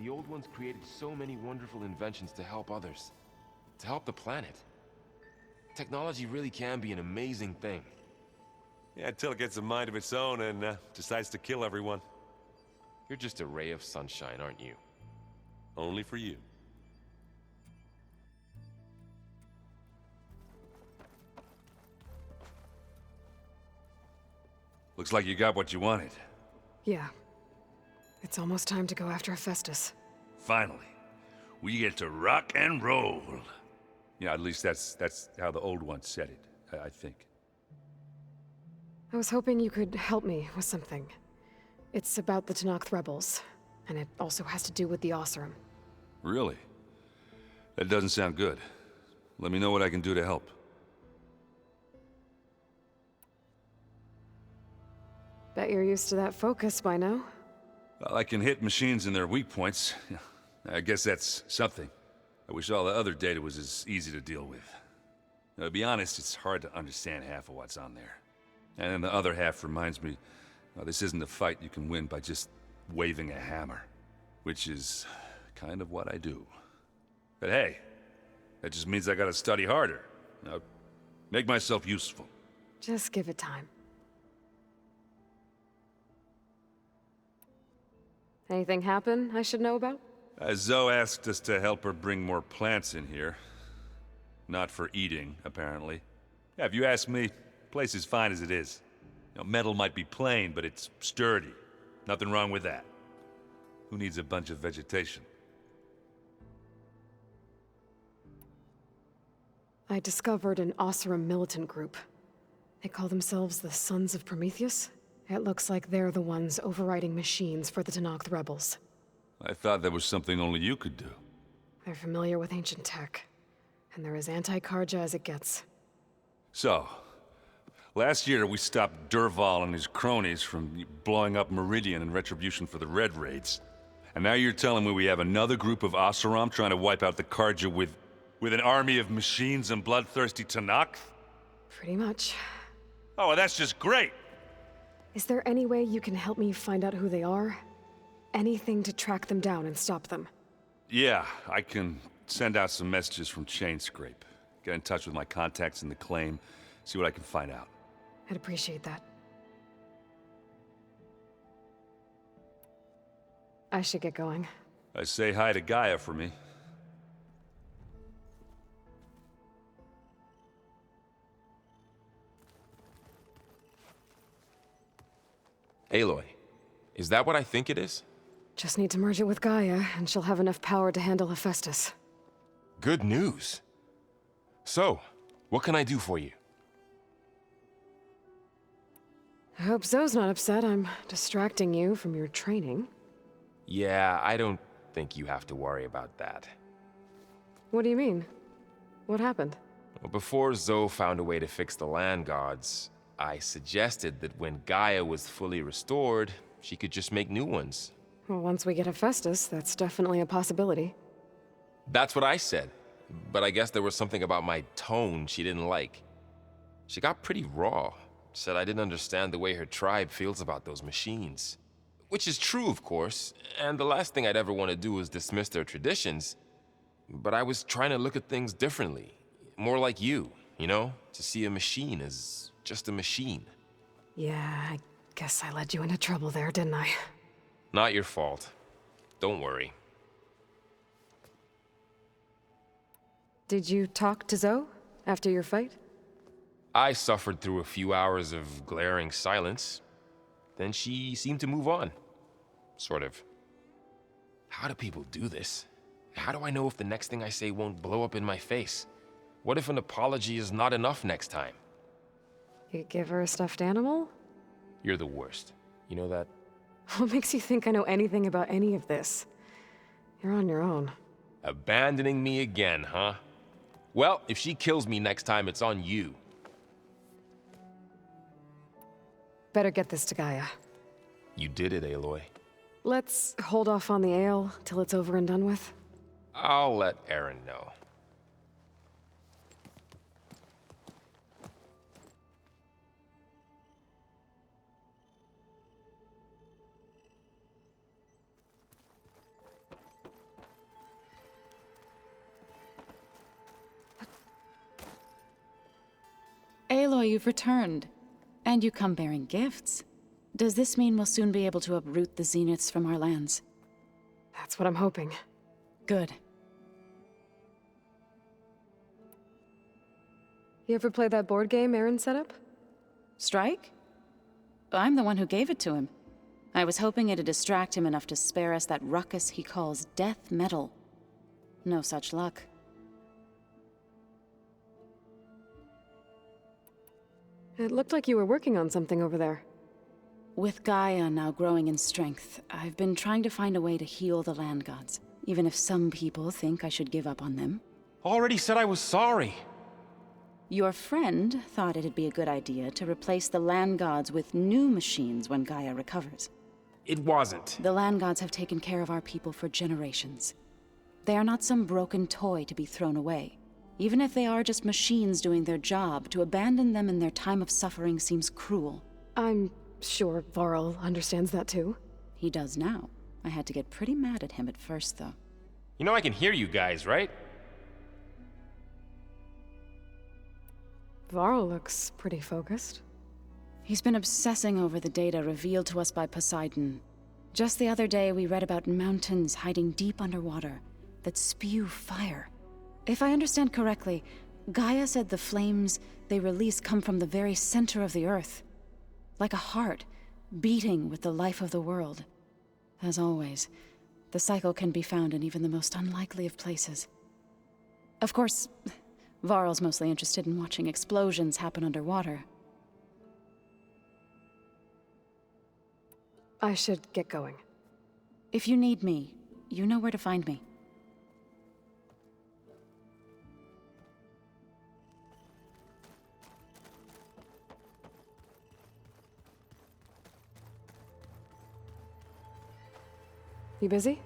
The Old Ones created so many wonderful inventions to help others. To help the planet. Technology really can be an amazing thing. Yeah, until it gets a mind of its own and decides to kill everyone. You're just a ray of sunshine, aren't you? Only for you. Looks like you got what you wanted. Yeah. It's almost time to go after Hephaestus. Finally. We get to rock and roll. Yeah, at least that's how the Old Ones said it, I think. I was hoping you could help me with something. It's about the Tenakth rebels, and it also has to do with the Oseram. Really? That doesn't sound good. Let me know what I can do to help. Bet you're used to that focus by now. Well, I can hit machines in their weak points. I guess that's something. I wish all the other data was as easy to deal with. Now, to be honest, it's hard to understand half of what's on there. And then the other half reminds me, this isn't a fight you can win by just waving a hammer. Which is kind of what I do. But hey, that just means I gotta study harder. Now, make myself useful. Just give it time. Anything happen I should know about? Zoe asked us to help her bring more plants in here. Not for eating, apparently. Yeah, if you ask me, the place is fine as it is. You know, metal might be plain, but it's sturdy. Nothing wrong with that. Who needs a bunch of vegetation? I discovered an Oseram militant group. They call themselves the Sons of Prometheus. It looks like they're the ones overriding machines for the Tenakth rebels. I thought that was something only you could do. They're familiar with ancient tech, and they're as anti-Karja as it gets. So, last year we stopped Dervahl and his cronies from blowing up Meridian in retribution for the Red Raids. And now you're telling me we have another group of Oseram trying to wipe out the Karja with an army of machines and bloodthirsty Tenakth? Pretty much. Oh, well, that's just great! Is there any way you can help me find out who they are? Anything to track them down and stop them? Yeah, I can send out some messages from Chainscrape. Get in touch with my contacts in the claim, see what I can find out. I'd appreciate that. I should get going. Say hi to Gaia for me. Aloy, is that what I think it is? Just need to merge it with Gaia, and she'll have enough power to handle Hephaestus. Good news. So, what can I do for you? I hope Zoe's not upset I'm distracting you from your training. Yeah, I don't think you have to worry about that. What do you mean? What happened? Well, before Zoe found a way to fix the land gods, I suggested that when Gaia was fully restored, she could just make new ones. Well, once we get Hephaestus, that's definitely a possibility. That's what I said, but I guess there was something about my tone she didn't like. She got pretty raw, said I didn't understand the way her tribe feels about those machines. Which is true, of course, and the last thing I'd ever want to do is dismiss their traditions. But I was trying to look at things differently, more like you know? To see a machine as just a machine. Yeah, I guess I led you into trouble there, didn't I? Not your fault. Don't worry. Did you talk to Zoe after your fight? I suffered through a few hours of glaring silence. Then she seemed to move on. Sort of. How do people do this? How do I know if the next thing I say won't blow up in my face? What if an apology is not enough next time? You give her a stuffed animal? You're the worst. You know that? What makes you think I know anything about any of this? You're on your own. Abandoning me again, huh? Well, if she kills me next time, it's on you. Better get this to Gaia. You did it, Aloy. Let's hold off on the ale till it's over and done with. I'll let Aaron know. saw you've returned. And you come bearing gifts. Does this mean we'll soon be able to uproot the Zeniths from our lands? That's what I'm hoping. Good. You ever play that board game Aaron set up? Strike? I'm the one who gave it to him. I was hoping it'd distract him enough to spare us that ruckus he calls death metal. No such luck. It looked like you were working on something over there. With Gaia now growing in strength, I've been trying to find a way to heal the land gods, even if some people think I should give up on them. Already said I was sorry. Your friend thought it'd be a good idea to replace the land gods with new machines when Gaia recovers. It wasn't. The land gods have taken care of our people for generations. They are not some broken toy to be thrown away. Even if they are just machines doing their job, to abandon them in their time of suffering seems cruel. I'm sure Varl understands that too. He does now. I had to get pretty mad at him at first, though. You know I can hear you guys, right? Varl looks pretty focused. He's been obsessing over the data revealed to us by Poseidon. Just the other day, we read about mountains hiding deep underwater that spew fire. If I understand correctly, Gaia said the flames they release come from the very center of the Earth. Like a heart, beating with the life of the world. As always, the cycle can be found in even the most unlikely of places. Of course, Varl's mostly interested in watching explosions happen underwater. I should get going. If you need me, you know where to find me. You busy?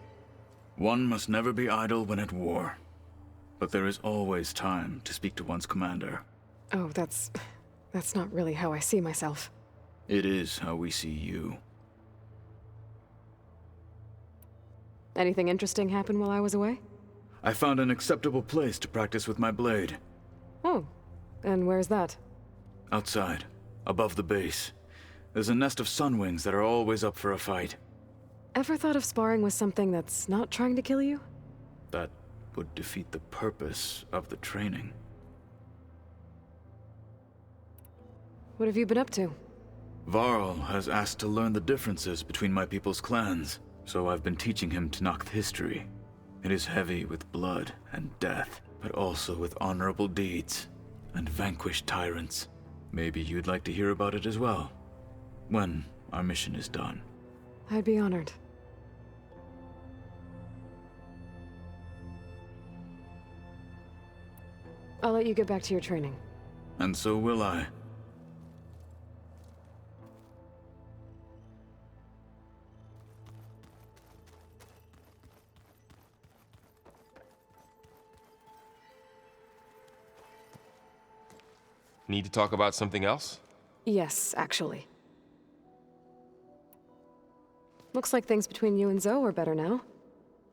One must never be idle when at war. But there is always time to speak to one's commander. Oh, that's not really how I see myself. It is how we see you. Anything interesting happen while I was away? I found an acceptable place to practice with my blade. Oh, and where's that? Outside, above the base. There's a nest of sunwings that are always up for a fight. Ever thought of sparring with something that's not trying to kill you? That would defeat the purpose of the training. What have you been up to? Varl has asked to learn the differences between my people's clans, so I've been teaching him Tenakth history. It is heavy with blood and death, but also with honorable deeds and vanquished tyrants. Maybe you'd like to hear about it as well, when our mission is done. I'd be honored. I'll let you get back to your training. And so will I. Need to talk about something else? Yes, actually. Looks like things between you and Zoe are better now.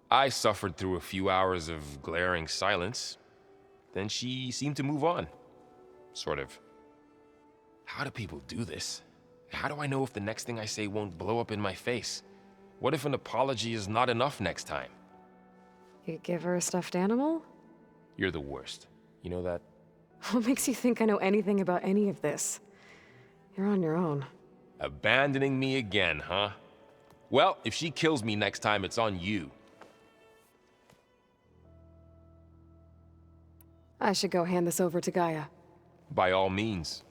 I suffered through a few hours of glaring silence. Then she seemed to move on. Sort of. How do people do this? How do I know if the next thing I say won't blow up in my face? What if an apology is not enough next time? You give her a stuffed animal? You're the worst. You know that? What makes you think I know anything about any of this? You're on your own. Abandoning me again, huh? Well, if she kills me next time, it's on you. I should go hand this over to Gaia. By all means.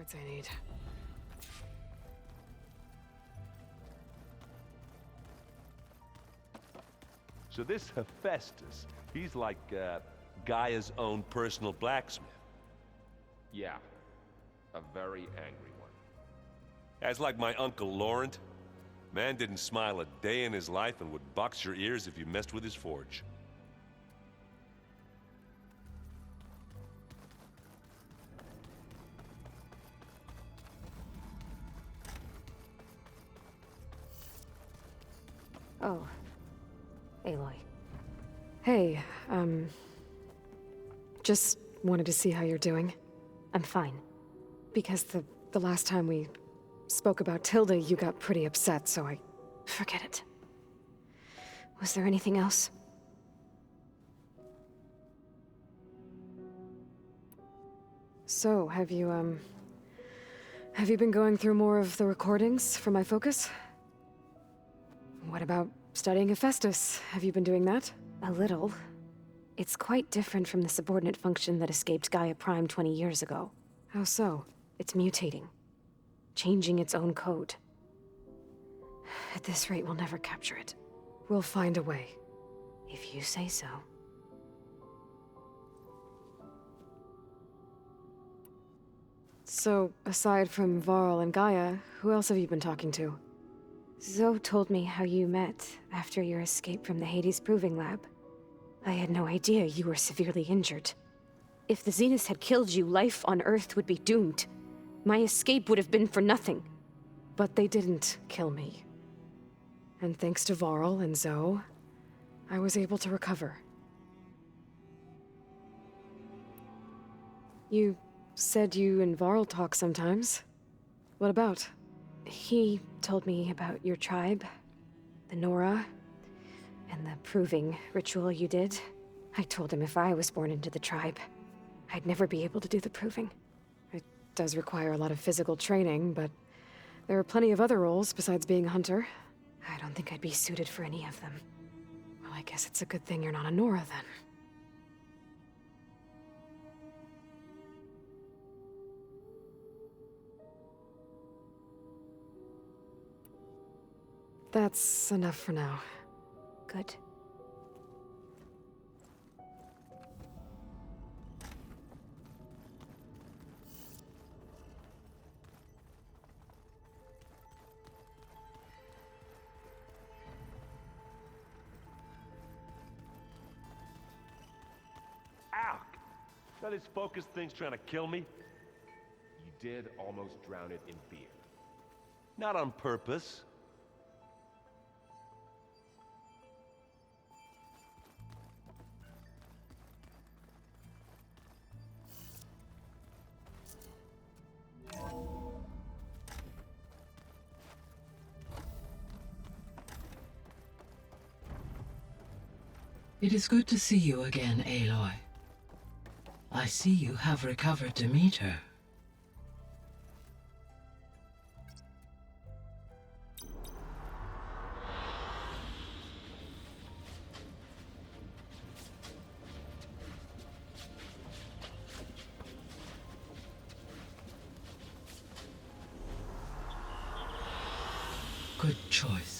parts I need. So this Hephaestus, he's like, Gaia's own personal blacksmith. Yeah. A very angry one. That's like my Uncle Laurent. Man didn't smile a day in his life and would box your ears if you messed with his forge. Oh. Aloy. Hey, just wanted to see how you're doing. I'm fine. Because the last time we spoke about Tilda, you got pretty upset, so I... Forget it. Was there anything else? So, have you been going through more of the recordings for my focus? What about studying Hephaestus? Have you been doing that? A little. It's quite different from the subordinate function that escaped Gaia Prime 20 years ago. How so? It's mutating. Changing its own code. At this rate, we'll never capture it. We'll find a way. If you say so. So, aside from Varl and Gaia, who else have you been talking to? Zoe told me how you met after your escape from the Hades Proving Lab. I had no idea you were severely injured. If the Zeniths had killed you, life on Earth would be doomed. My escape would have been for nothing. But they didn't kill me. And thanks to Varl and Zoe, I was able to recover. You said you and Varl talk sometimes. What about? He told me about your tribe, the Nora, and the proving ritual you did. I told him if I was born into the tribe, I'd never be able to do the proving. It does require a lot of physical training, but there are plenty of other roles besides being a hunter. I don't think I'd be suited for any of them. Well, I guess it's a good thing you're not a Nora, then. That's enough for now. Good. Ow! That this focus thing's trying to kill me? You did almost drown it in beer. Not on purpose. It is good to see you again, Aloy. I see you have recovered Demeter. Good choice.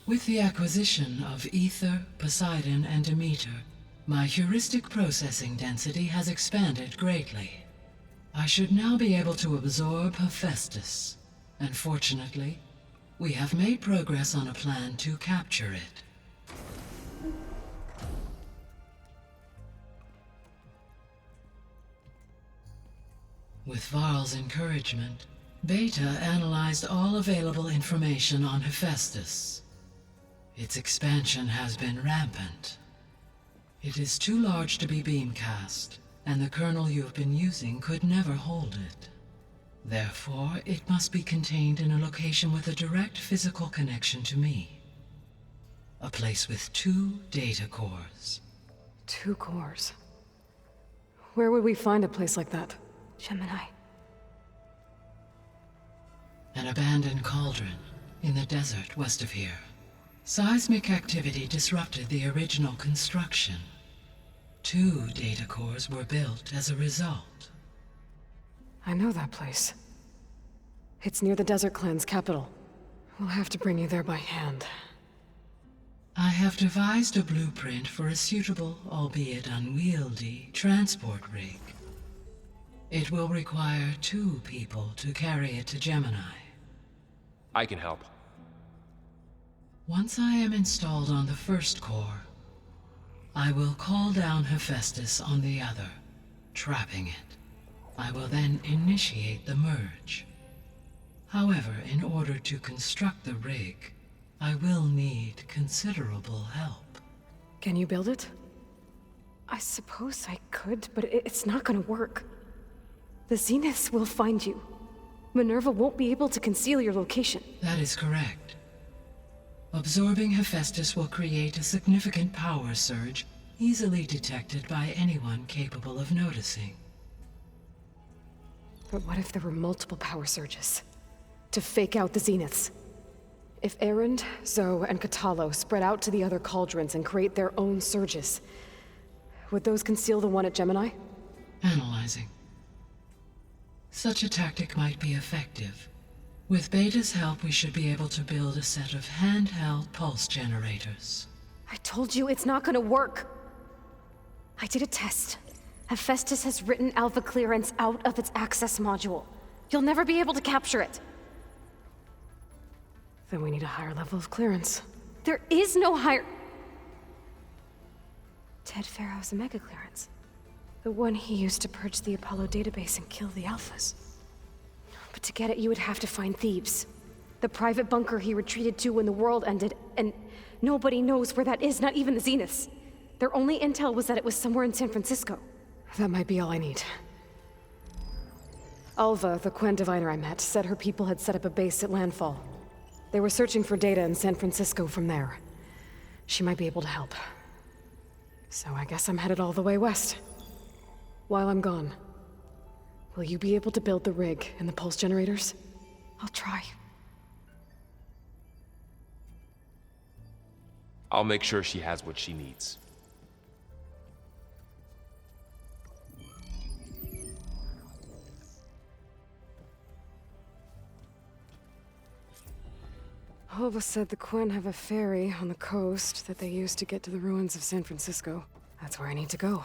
With the acquisition of Ether, Poseidon, and Demeter, my heuristic processing density has expanded greatly. I should now be able to absorb Hephaestus, and fortunately, we have made progress on a plan to capture it. With Varl's encouragement, Beta analyzed all available information on Hephaestus. Its expansion has been rampant. It is too large to be beamcast, and the kernel you have been using could never hold it. Therefore, it must be contained in a location with a direct physical connection to me. A place with 2 data cores. 2 cores. Where would we find a place like that? Gemini. An abandoned cauldron in the desert west of here. Seismic activity disrupted the original construction. 2 data cores were built as a result. I know that place. It's near the Desert Clan's capital. We'll have to bring you there by hand. I have devised a blueprint for a suitable, albeit unwieldy, transport rig. It will require 2 people to carry it to Gemini. I can help. Once I am installed on the first core, I will call down Hephaestus on the other, trapping it. I will then initiate the merge. However, in order to construct the rig, I will need considerable help. Can you build it? I suppose I could, but it's not gonna work. The Zeniths will find you. Minerva won't be able to conceal your location. That is correct. Absorbing Hephaestus will create a significant power surge, easily detected by anyone capable of noticing. But what if there were multiple power surges? To fake out the Zeniths? If Erend, Zoe, and Katalo spread out to the other cauldrons and create their own surges, would those conceal the one at Gemini? Analyzing. Such a tactic might be effective. With Beta's help, we should be able to build a set of handheld pulse generators. I told you it's not gonna work. I did a test. Hephaestus has written Alpha Clearance out of its access module. You'll never be able to capture it. Then we need a higher level of clearance. There is no higher... Ted Pharaoh's Omega Clearance. The one he used to purge the Apollo database and kill the Alphas. But to get it, you would have to find Thebes. The private bunker he retreated to when the world ended, and nobody knows where that is, not even the Zeniths. Their only intel was that it was somewhere in San Francisco. That might be all I need. Alva, the Quen diviner I met, said her people had set up a base at Landfall. They were searching for data in San Francisco from there. She might be able to help. So I guess I'm headed all the way west. While I'm gone, will you be able to build the rig and the pulse generators? I'll try. I'll make sure she has what she needs. Alva said the Quen have a ferry on the coast that they use to get to the ruins of San Francisco. That's where I need to go.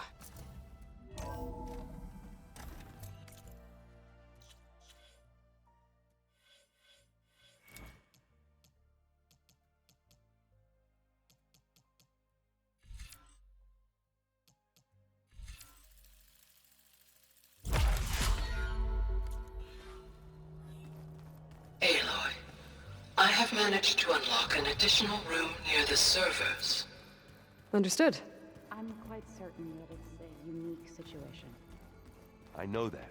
Aloy, I have managed to unlock an additional room near the servers. Understood. I'm quite certain that it's a unique situation. I know that.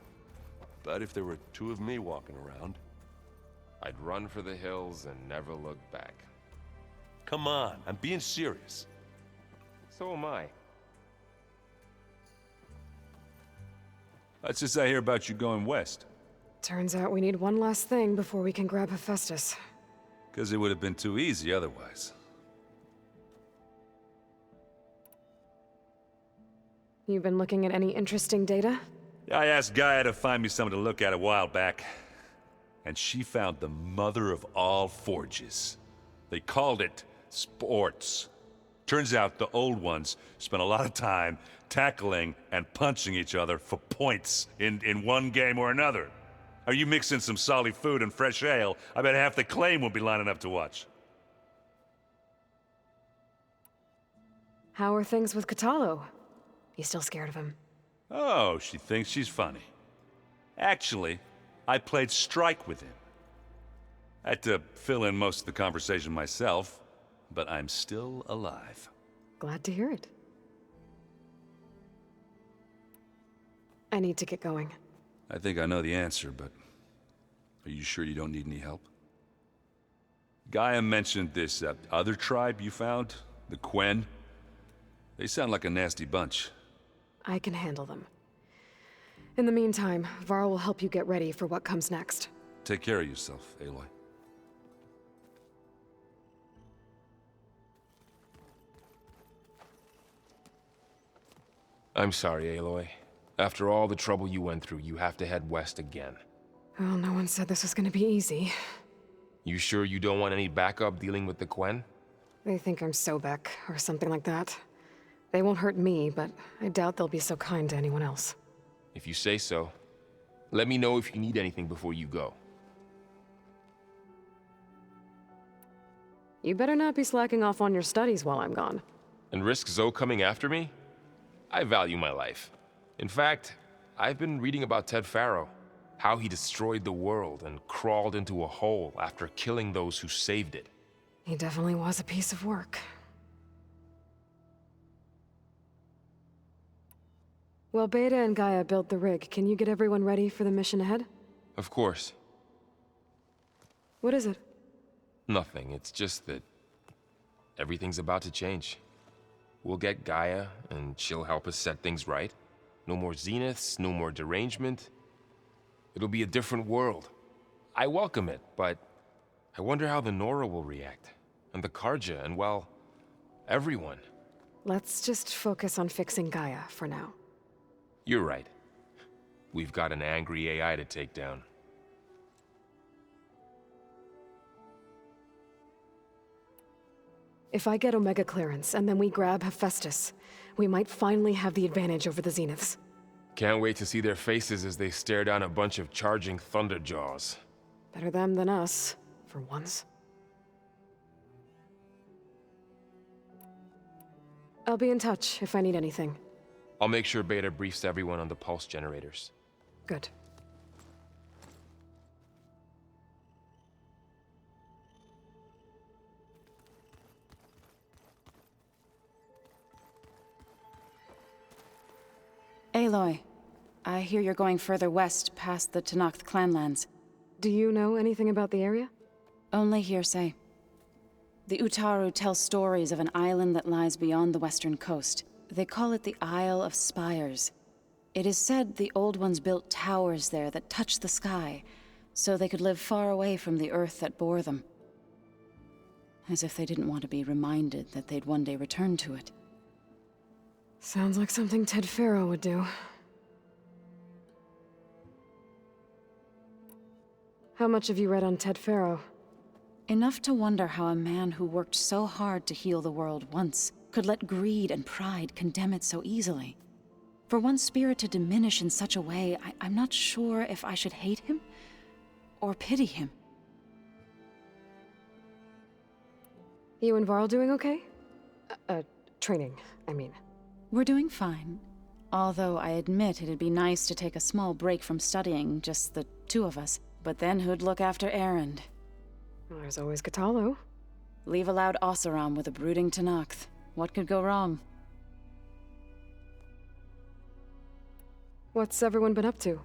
But if there were 2 of me walking around... I'd run for the hills and never look back. Come on, I'm being serious. So am I. That's just I hear about you going west. Turns out we need one last thing before we can grab Hephaestus. Because it would have been too easy otherwise. You've been looking at any interesting data? I asked Gaia to find me something to look at a while back. And she found the mother of all forges. They called it sports. Turns out the old ones spent a lot of time tackling and punching each other for points in one game or another. Are you mixing some solid food and fresh ale? I bet half the claim will be lining up to watch. How are things with Katalo? You still scared of him? Oh, she thinks she's funny. Actually, I played strike with him. I had to fill in most of the conversation myself, but I'm still alive. Glad to hear it. I need to get going. I think I know the answer, but are you sure you don't need any help? Gaia mentioned this other tribe you found, the Quen. They sound like a nasty bunch. I can handle them. In the meantime, Varl will help you get ready for what comes next. Take care of yourself, Aloy. I'm sorry, Aloy. After all the trouble you went through, you have to head west again. Well, no one said this was gonna be easy. You sure you don't want any backup dealing with the Quen? They think I'm Sobek, or something like that. They won't hurt me, but I doubt they'll be so kind to anyone else. If you say so. Let me know if you need anything before you go. You better not be slacking off on your studies while I'm gone. And risk Zoe coming after me? I value my life. In fact, I've been reading about Ted Faro. How he destroyed the world and crawled into a hole after killing those who saved it. He definitely was a piece of work. Well, Beta and Gaia built the rig. Can you get everyone ready for the mission ahead? Of course. What is it? Nothing. It's just that everything's about to change. We'll get Gaia, and she'll help us set things right. No more zeniths, no more derangement. It'll be a different world. I welcome it, but I wonder how the Nora will react. And the Karja, and well, everyone. Let's just focus on fixing Gaia for now. You're right. We've got an angry AI to take down. If I get Omega clearance, and then we grab Hephaestus, we might finally have the advantage over the Zeniths. Can't wait to see their faces as they stare down a bunch of charging Thunderjaws. Better them than us, for once. I'll be in touch if I need anything. I'll make sure Beta briefs everyone on the pulse generators. Good. Aloy, I hear you're going further west past the Tenakth clanlands. Do you know anything about the area? Only hearsay. The Utaru tell stories of an island that lies beyond the western coast. They call it the Isle of Spires. It is said the Old Ones built towers there that touch the sky, so they could live far away from the earth that bore them. As if they didn't want to be reminded that they'd one day return to it. Sounds like something Ted Faro would do. How much have you read on Ted Faro? Enough to wonder how a man who worked so hard to heal the world once could let greed and pride condemn it so easily. For one spirit to diminish in such a way, I'm not sure if I should hate him or pity him. You and Varl doing okay? Training, I mean. We're doing fine. Although I admit it'd be nice to take a small break from studying, just the two of us. But then who'd look after Erend? Well, there's always Katalo. Leave a loud Oseram with a brooding Tenakth. What could go wrong? What's everyone been up to?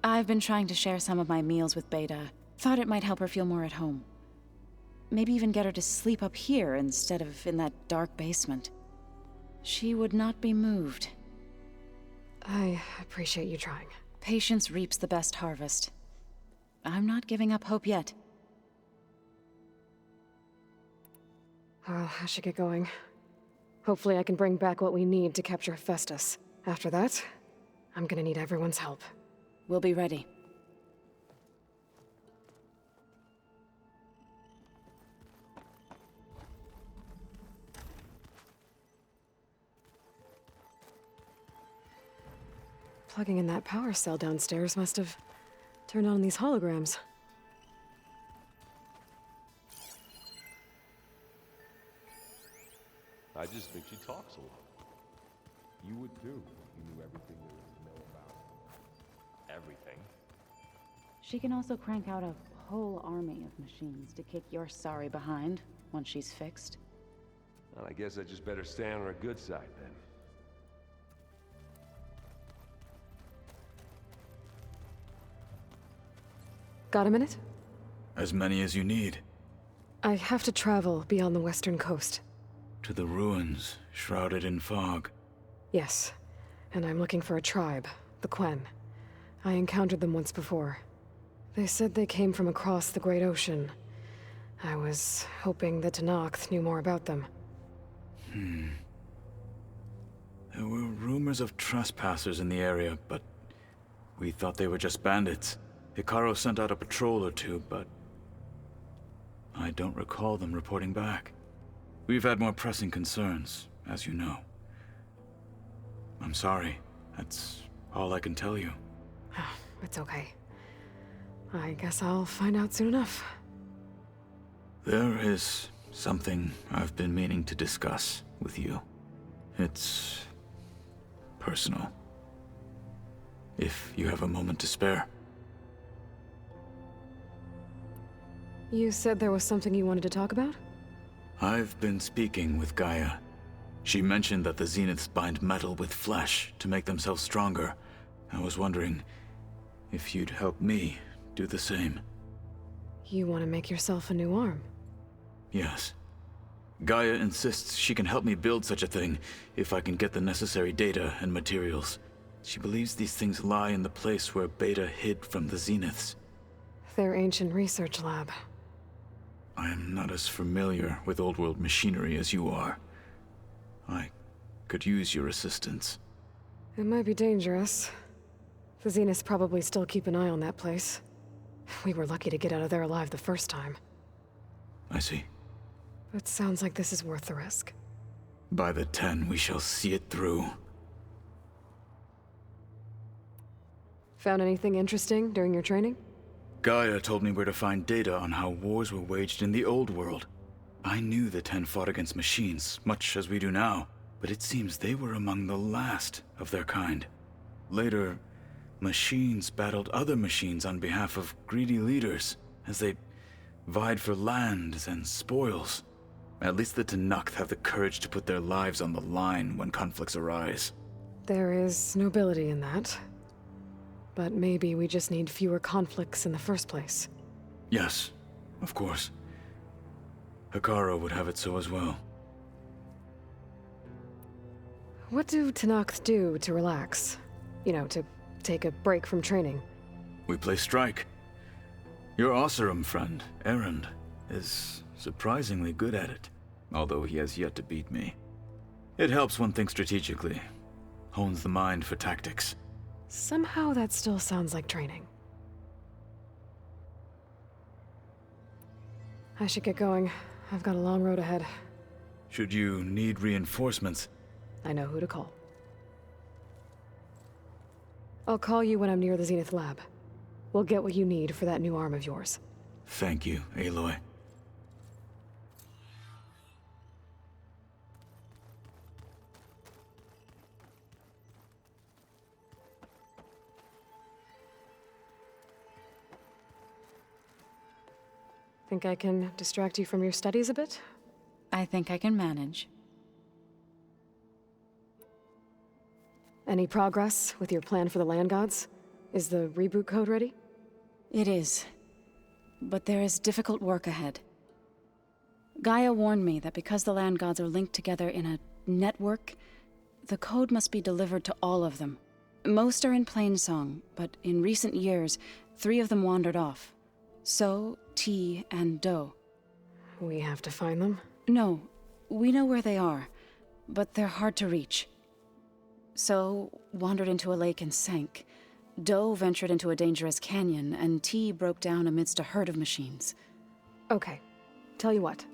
I've been trying to share some of my meals with Beta. Thought it might help her feel more at home. Maybe even get her to sleep up here instead of in that dark basement. She would not be moved. I appreciate you trying. Patience reaps the best harvest. I'm not giving up hope yet. Well, I should get going. Hopefully I can bring back what we need to capture Hephaestus. After that, I'm gonna need everyone's help. We'll be ready. Plugging in that power cell downstairs must have turned on these holograms. I just think she talks a lot. You would too, if you knew everything there is to know about everything. She can also crank out a whole army of machines to kick your sorry behind once she's fixed. Well, I guess I just better stay on her good side then. Got a minute? As many as you need. I have to travel beyond the western coast. To the ruins, shrouded in fog. Yes, and I'm looking for a tribe, the Quen. I encountered them once before. They said they came from across the Great Ocean. I was hoping that Tenakth knew more about them. There were rumors of trespassers in the area, but we thought they were just bandits. Hekarro sent out a patrol or two, but I don't recall them reporting back. We've had more pressing concerns, as you know. I'm sorry. That's all I can tell you. It's okay. I guess I'll find out soon enough. There is something I've been meaning to discuss with you. It's personal. If you have a moment to spare. You said there was something you wanted to talk about? I've been speaking with Gaia. She mentioned that the Zeniths bind metal with flesh to make themselves stronger. I was wondering if you'd help me do the same. You want to make yourself a new arm? Yes. Gaia insists she can help me build such a thing if I can get the necessary data and materials. She believes these things lie in the place where Beta hid from the Zeniths. Their ancient research lab. I am not as familiar with old world machinery as you are. I could use your assistance. It might be dangerous. The Zeniths probably still keep an eye on that place. We were lucky to get out of there alive the first time. I see. It sounds like this is worth the risk. By the 10, we shall see it through. Found anything interesting during your training? Gaia told me where to find data on how wars were waged in the old world. I knew the 10 fought against machines, much as we do now, but it seems they were among the last of their kind. Later, machines battled other machines on behalf of greedy leaders, as they vied for lands and spoils. At least the Tenakth have the courage to put their lives on the line when conflicts arise. There is nobility in that. But maybe we just need fewer conflicts in the first place. Yes, of course. Hekarro would have it so as well. What do Tenakth do to relax? You know, to take a break from training? We play strike. Your Oseram friend, Erend, is surprisingly good at it, although he has yet to beat me. It helps one think strategically, hones the mind for tactics. Somehow that still sounds like training. I should get going. I've got a long road ahead. Should you need reinforcements? I know who to call. I'll call you when I'm near the Zenith lab. We'll get what you need for that new arm of yours. Thank you, Aloy. Think I can distract you from your studies a bit? I think I can manage. Any progress with your plan for the Land Gods? Is the reboot code ready? It is. But there is difficult work ahead. Gaia warned me that because the Land Gods are linked together in a network, the code must be delivered to all of them. Most are in Plainsong, but in recent years, 3 of them wandered off. So, T, and Do. We have to find them? No, we know where they are, but they're hard to reach. So, wandered into a lake and sank. Do ventured into a dangerous canyon, and T broke down amidst a herd of machines. Okay. Tell you what.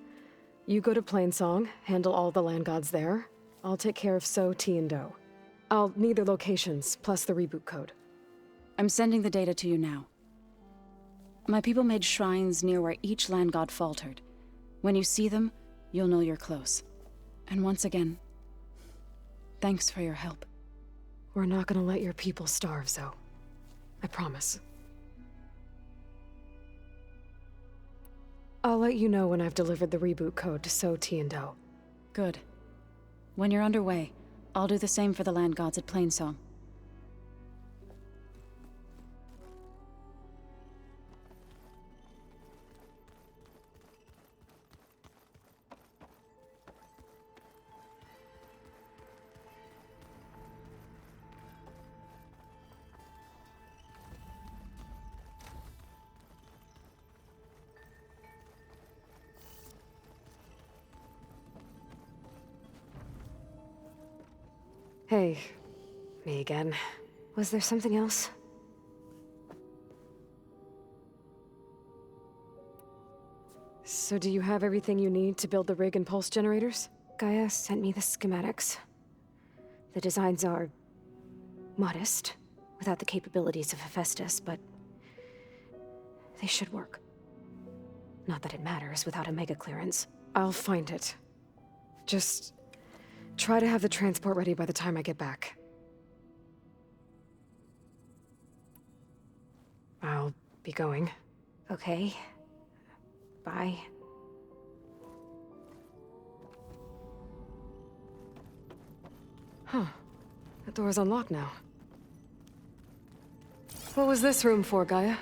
You go to Plainsong, handle all the Land Gods there. I'll take care of So, T, and Do. I'll need their locations, plus the reboot code. I'm sending the data to you now. My people made shrines near where each land god faltered. When you see them, you'll know you're close. And once again, thanks for your help. We're not gonna let your people starve, Zoe. I promise. I'll let you know when I've delivered the reboot code to So, T, and Do. Good. When you're underway, I'll do the same for the land gods at Plainsong. Hey, me again. Was there something else? So do you have everything you need to build the rig and pulse generators? Gaia sent me the schematics. The designs are modest, without the capabilities of Hephaestus, but they should work. Not that it matters without a mega clearance. I'll find it. Just try to have the transport ready by the time I get back. I'll be going. Okay. Bye. Huh. The door's unlocked now. What was this room for, Gaia?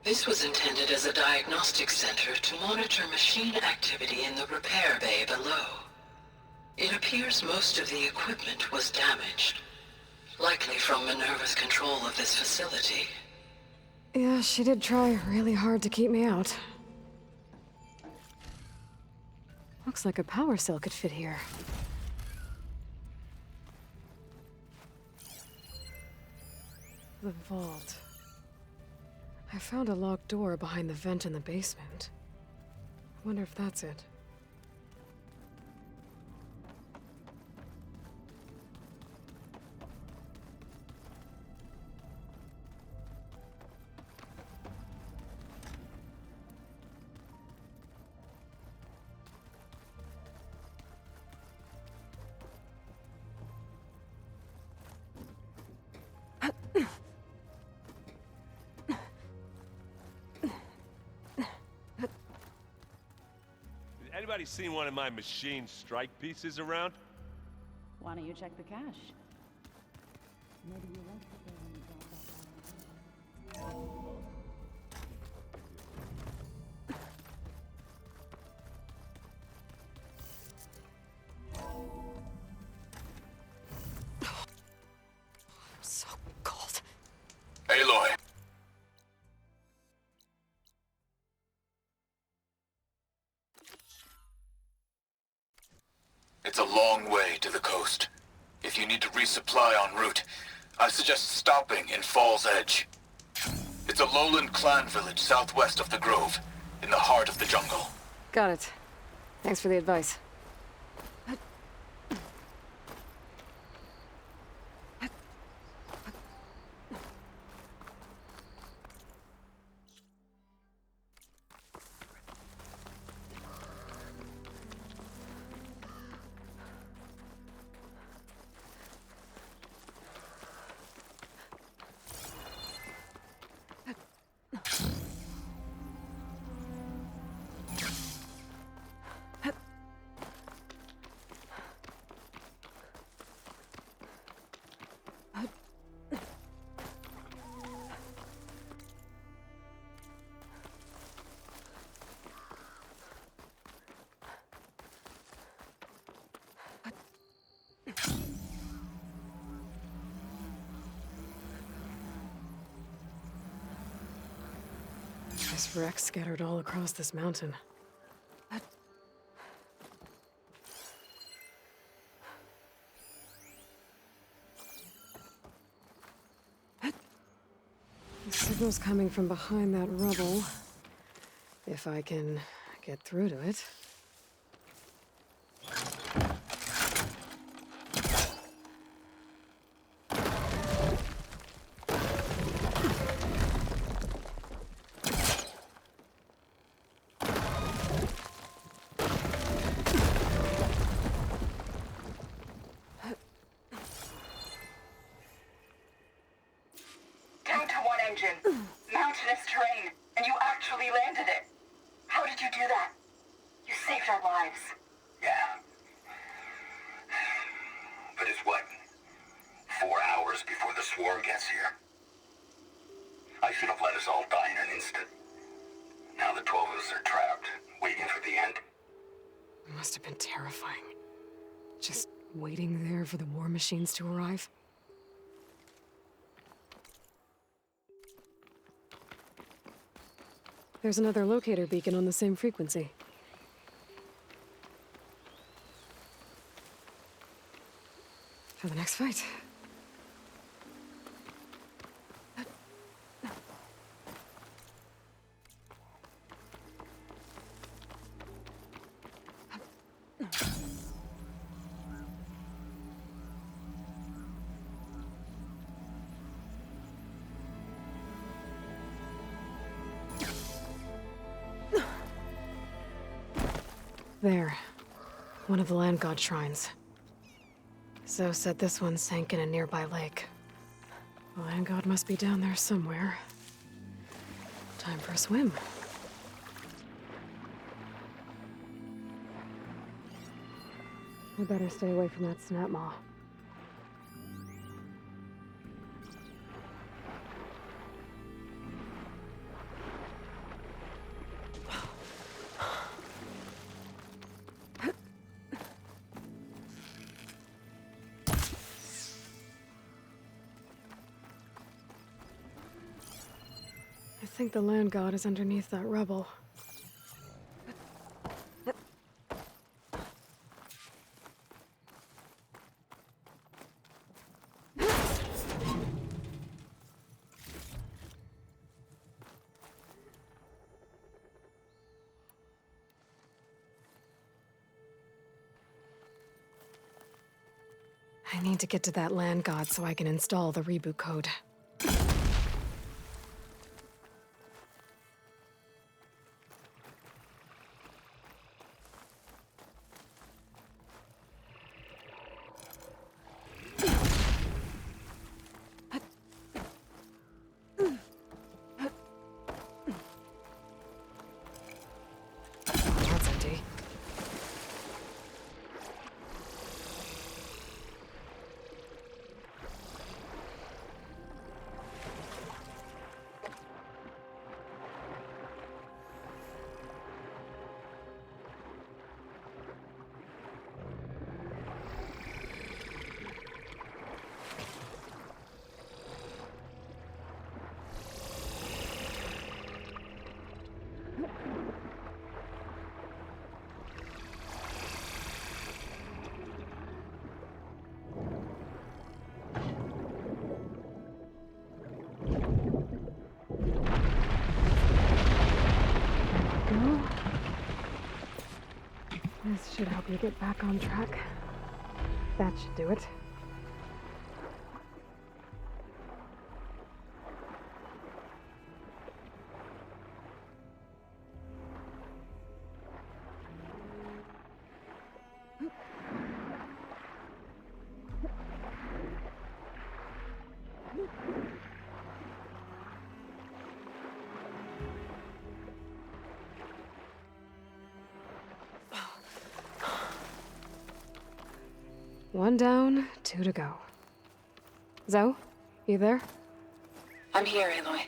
This was intended as a diagnostic center to monitor machine activity in the repair bay below. It appears most of the equipment was damaged, likely from Minerva's control of this facility. Yeah, she did try really hard to keep me out. Looks like a power cell could fit here. The vault. I found a locked door behind the vent in the basement. I wonder if that's it. Anybody seen one of my machine strike pieces around? Why don't you check the cache? So cold. Aloy. It's a long way to the coast. If you need to resupply en route, I suggest stopping in Fall's Edge. It's a lowland clan village southwest of the Grove, in the heart of the jungle. Got it. Thanks for the advice. This wreck scattered all across this mountain. The signal's coming from behind that rubble. If I can get through to it. Mountainous terrain, and you actually landed it. How did you do that? You saved our lives. Yeah. But it's what? 4 hours before the swarm gets here. I should have let us all die in an instant. Now the 12 of us are trapped, waiting for the end. It must have been terrifying. Just waiting there for the war machines to arrive. There's another locator beacon on the same frequency. for the next fight. There. One of the land god shrines. Zoe said this one sank in a nearby lake. The land god must be down there somewhere. Time for a swim. I better stay away from that snap maw. I think the land god is underneath that rubble. I need to get to that land god so I can install the reboot code. That's empty. This should help you get back on track. That should do it. One down, 2 to go. Zoe, you there? I'm here, Aloy.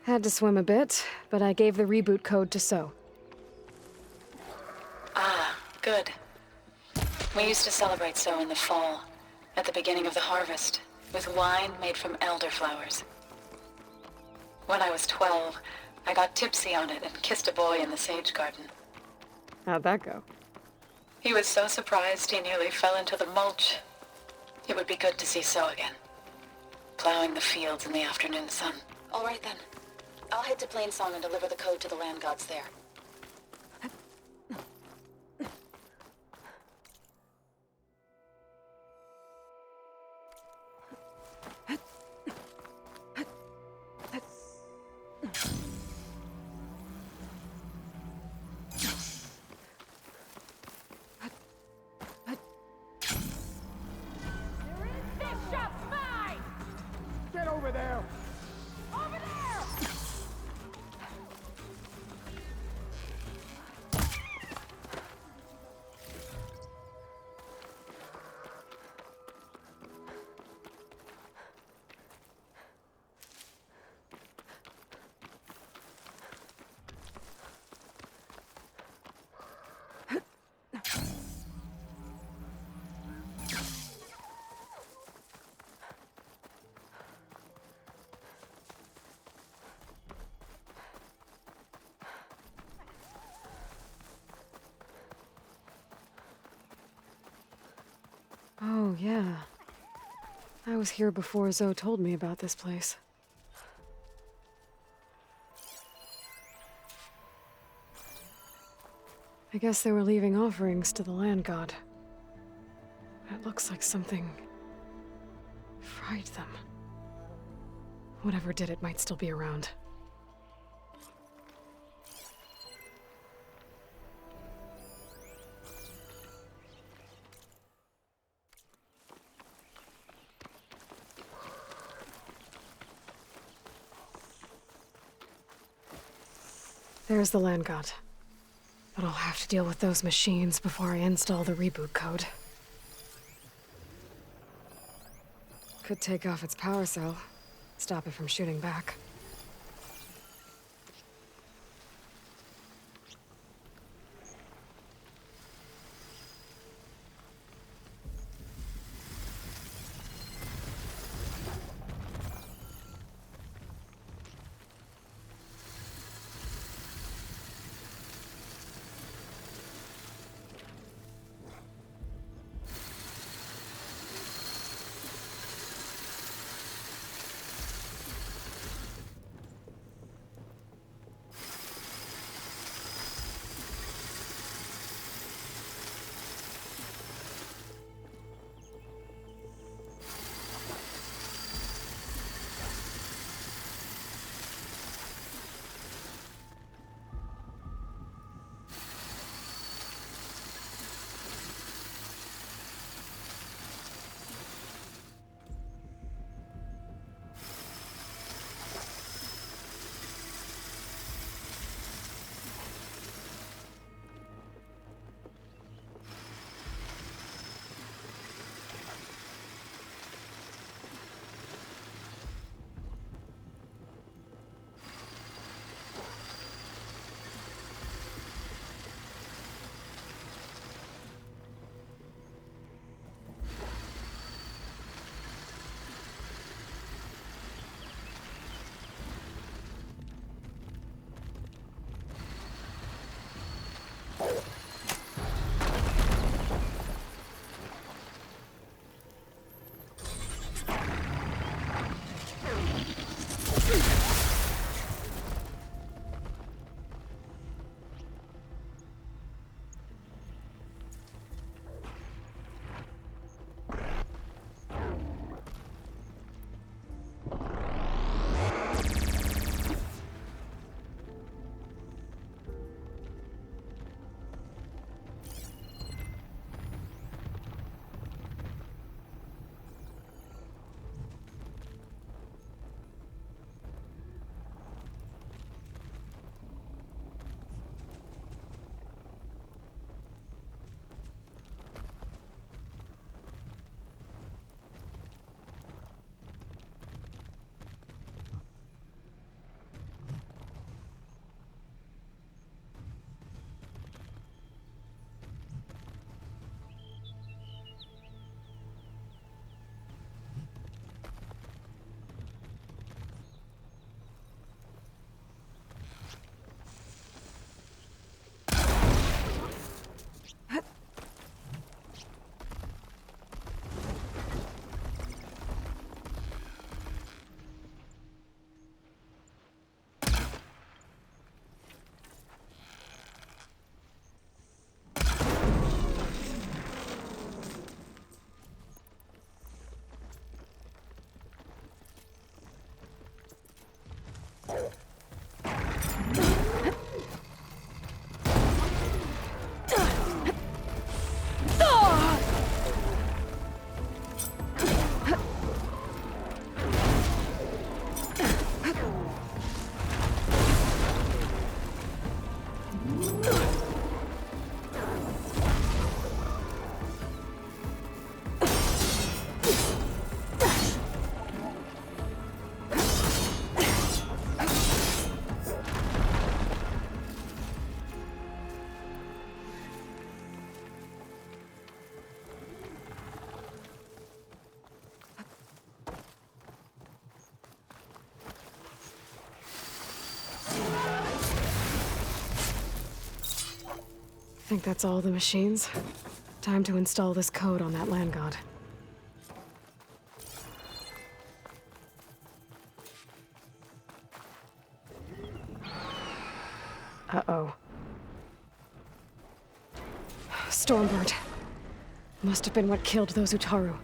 Had to swim a bit, but I gave the reboot code to So. Ah, good. We used to celebrate So in the fall, at the beginning of the harvest, with wine made from elderflowers. When I was 12, I got tipsy on it and kissed a boy in the sage garden. How'd that go? He was so surprised he nearly fell into the mulch. It would be good to see So again. Plowing the fields in the afternoon sun. All right then. I'll head to Plainsong and deliver the code to the land gods there. Oh, yeah. I was here before Zoe told me about this place. I guess they were leaving offerings to the land god. It looks like something fried them. Whatever did it might still be around. There's the land god. But I'll have to deal with those machines before I install the reboot code. Could take off its power cell, stop it from shooting back. Think that's all the machines? Time to install this code on that land god. Uh-oh. Stormbird. Must have been what killed those Utaru.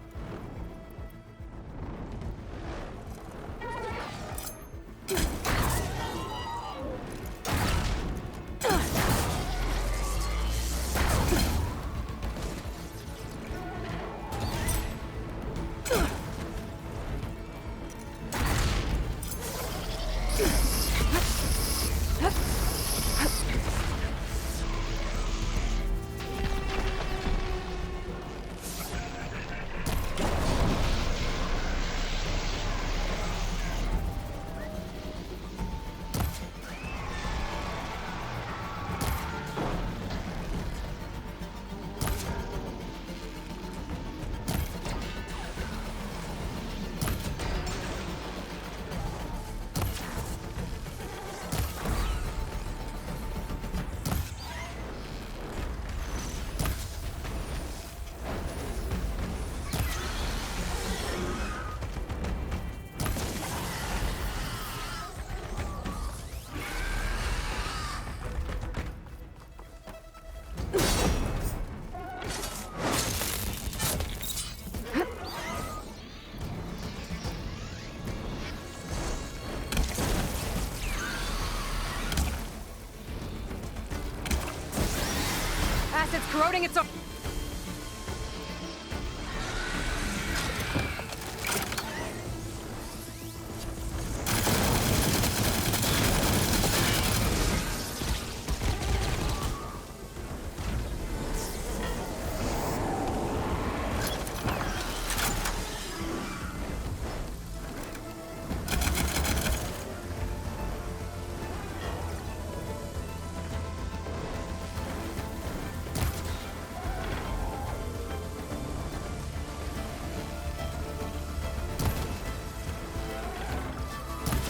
Acid's corroding its own.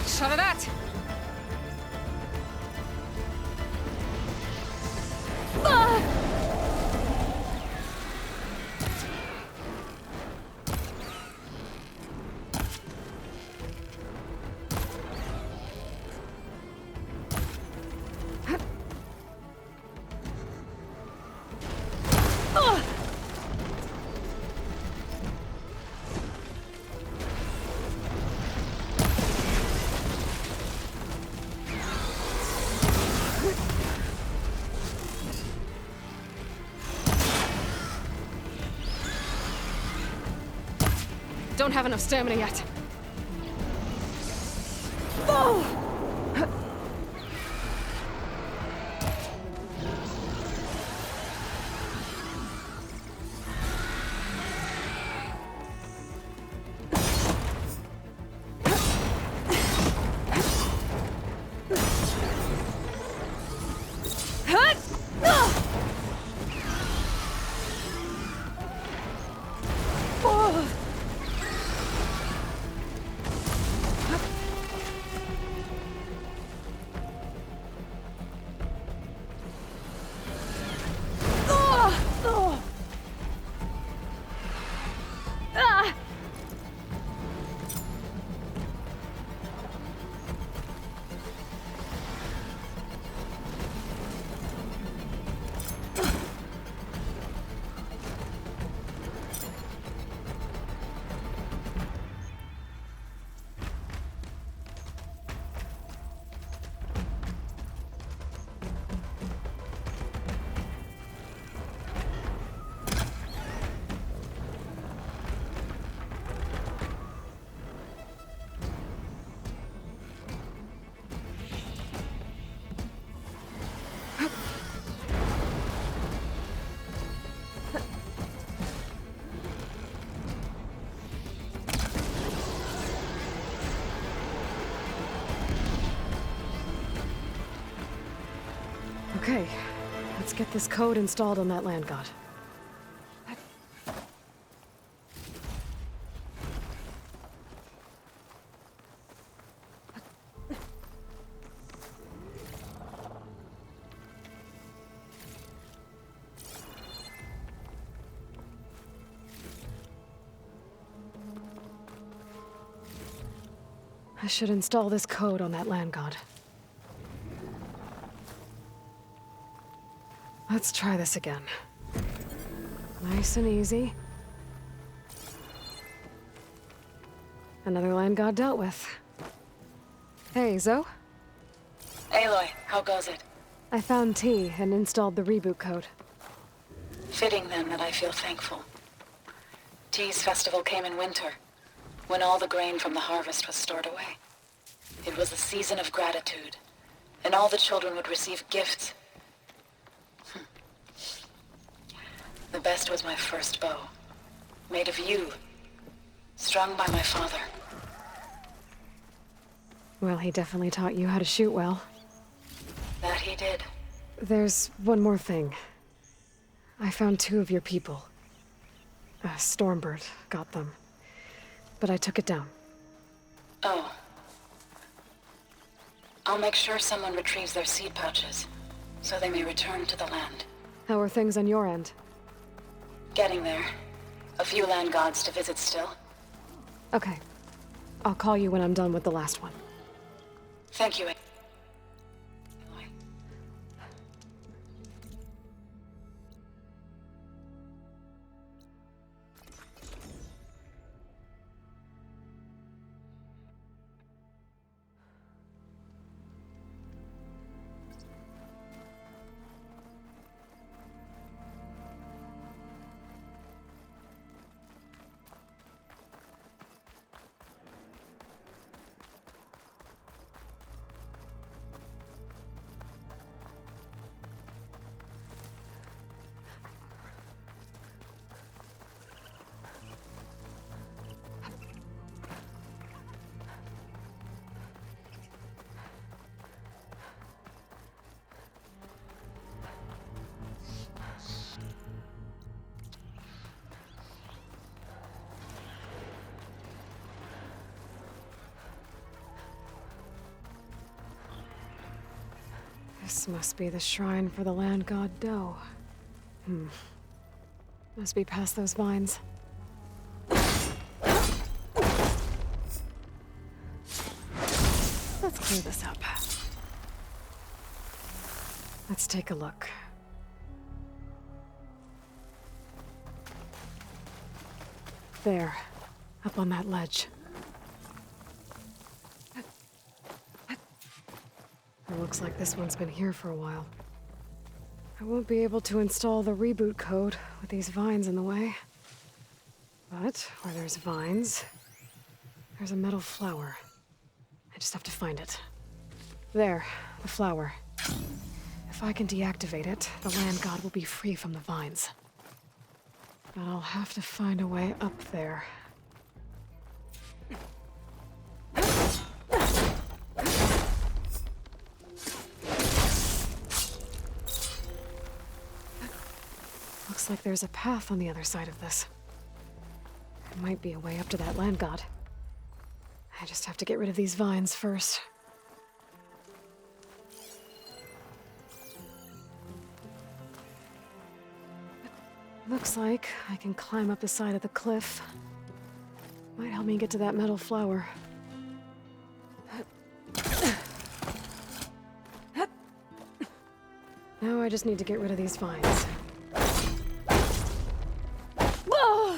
Shut of that! Don't have enough stamina yet. Okay, let's get this code installed on that land god. I should install this code on that land god. Let's try this again. Nice and easy. Another land god dealt with. Hey, Zoe? Aloy, how goes it? I found T and installed the reboot code. Fitting then that I feel thankful. T's festival came in winter, when all the grain from the harvest was stored away. It was a season of gratitude, and all the children would receive gifts. The best was my first bow, made of yew, strung by my father. Well, he definitely taught you how to shoot well. That he did. There's one more thing. I found 2 of your people. Stormbird got them. But I took it down. Oh. I'll make sure someone retrieves their seed pouches, so they may return to the land. How are things on your end? Getting there. A few land gods to visit still. Okay. I'll call you when I'm done with the last one. Thank you. This must be the shrine for the land god Do. Must be past those vines. Let's clear this up. Let's take a look. There, up on that ledge. It looks like this one's been here for a while. I won't be able to install the reboot code with these vines in the way. But where there's vines, there's a metal flower. I just have to find it. There, the flower. If I can deactivate it, the land god will be free from the vines. But I'll have to find a way up there. Looks like there's a path on the other side of this. There might be a way up to that land god. I just have to get rid of these vines first. Looks like I can climb up the side of the cliff. Might help me get to that metal flower. Now I just need to get rid of these vines. Whoa!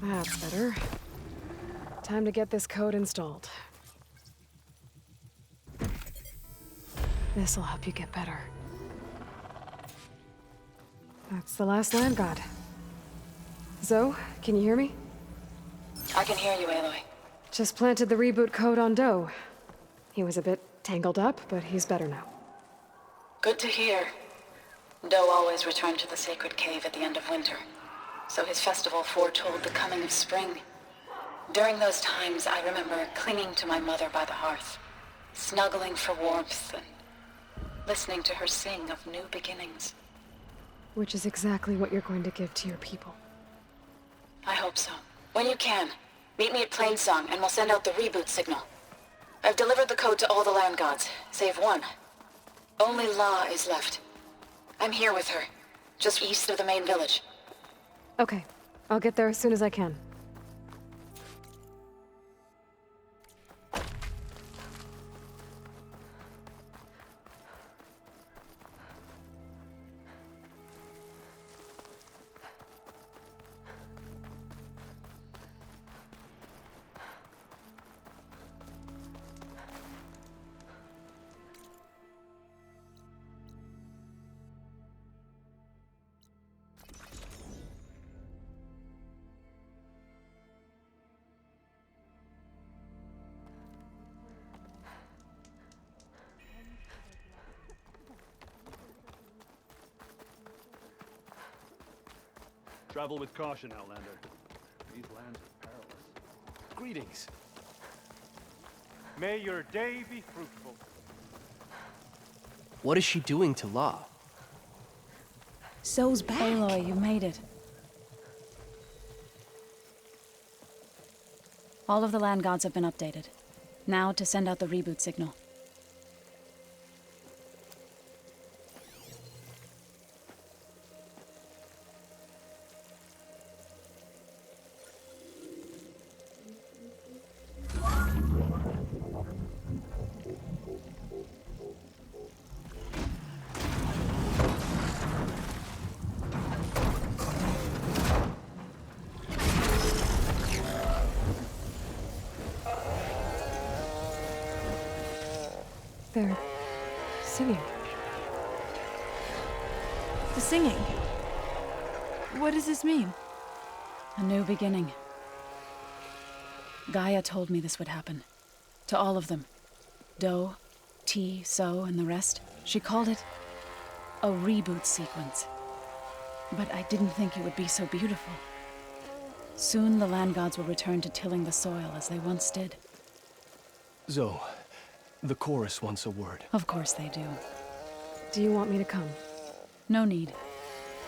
That's better. Time to get this code installed. This'll help you get better. That's the last land god. Zoe, can you hear me? I can hear you, Aloy. Just planted the reboot code on Do. He was a bit tangled up, but he's better now. Good to hear. Do always returned to the sacred cave at the end of winter, so his festival foretold the coming of spring. During those times, I remember clinging to my mother by the hearth, snuggling for warmth and listening to her sing of new beginnings. Which is exactly what you're going to give to your people. I hope so. When you can, meet me at Plainsong and we'll send out the reboot signal. I've delivered the code to all the land gods, save one. Only La is left. I'm here with her, just east of the main village. Okay, I'll get there as soon as I can. Travel with caution, Outlander. These lands are perilous. Greetings. May your day be fruitful. What is she doing to La? So's back. Aloy, you made it. All of the land gods have been updated. Now to send out the reboot signal. They're singing. The singing? What does this mean? A new beginning. Gaia told me this would happen. To all of them. Do, T, So, and the rest. She called it a reboot sequence. But I didn't think it would be so beautiful. Soon the land gods will return to tilling the soil as they once did. Zoe, the chorus wants a word. Of course they do. Do you want me to come? No need.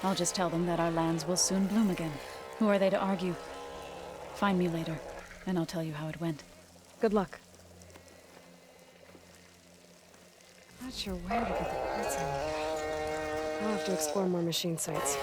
I'll just tell them that our lands will soon bloom again. Who are they to argue? Find me later, and I'll tell you how it went. Good luck. Not sure where to get the parts I need. I'll have to explore more machine sites.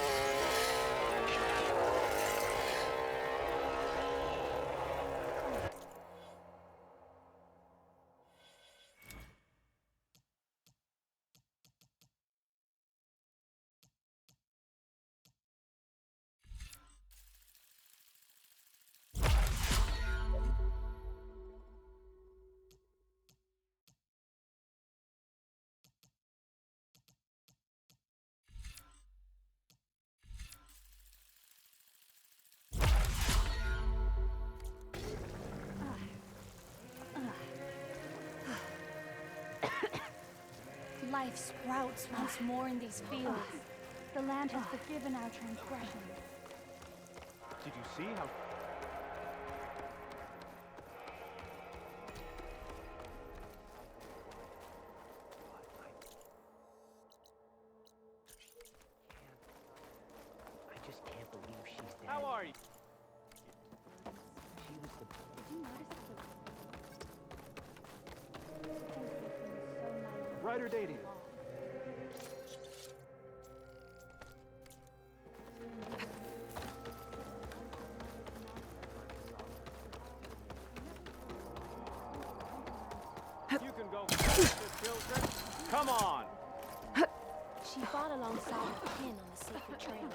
Life sprouts once more in these fields. The land has forgiven our transgressions. Did you see how... I just can't believe she's dead. How are you? She was the... Did you notice Ryder dating. You can go faster, children. Come on. She fought alongside of Kin on a sacred trail.